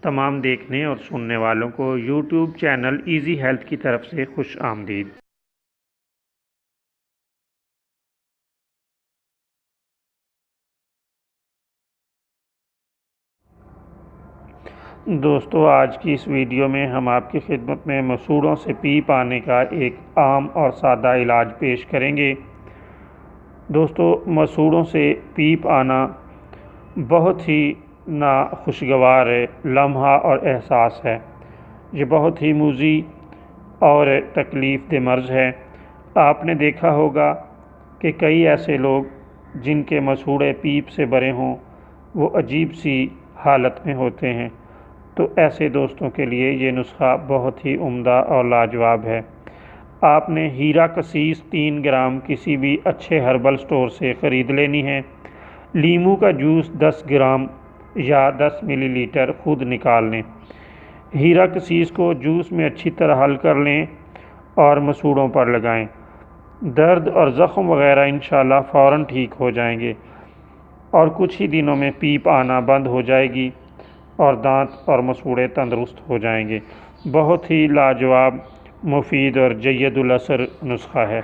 تمام دیکھنے اور سننے والوں کو یوٹیوب چینل ایزی ہیلتھ کی طرف سے خوش آمدید۔ دوستو، آج کی اس ویڈیو میں ہم آپ کی خدمت میں مسوڑوں سے پیپ آنے کا ایک عام اور سادہ علاج پیش کریں گے۔ دوستو، مسوڑوں سے پیپ آنا بہت ہی ناخوشگوار لمحہ اور احساس ہے۔ یہ بہت ہی موذی اور تکلیف دہ مرض ہے۔ آپ نے دیکھا ہوگا کہ کئی ایسے لوگ جن کے مسوڑے پیپ سے بھرے ہوں وہ عجیب سی حالت میں ہوتے ہیں، تو ایسے دوستوں کے لیے یہ نسخہ بہت ہی عمدہ اور لاجواب ہے۔ آپ نے ہیرا کسیس 3 گرام کسی بھی اچھے ہربل سٹور سے خرید لینی ہے۔ لیموں کا جوس 10 گرام یا 10 ملی لیٹر خود نکال لیں۔ ہیرا کسیس کو جوس میں اچھی طرح حل کر لیں اور مسوڑوں پر لگائیں۔ درد اور زخم وغیرہ انشاءاللہ فوراً ٹھیک ہو جائیں گے اور کچھ ہی دنوں میں پیپ آنا بند ہو جائے گی اور دانت اور مسوڑے تندرست ہو جائیں گے۔ بہت ہی لاجواب، مفید اور جید الاثر نسخہ ہے۔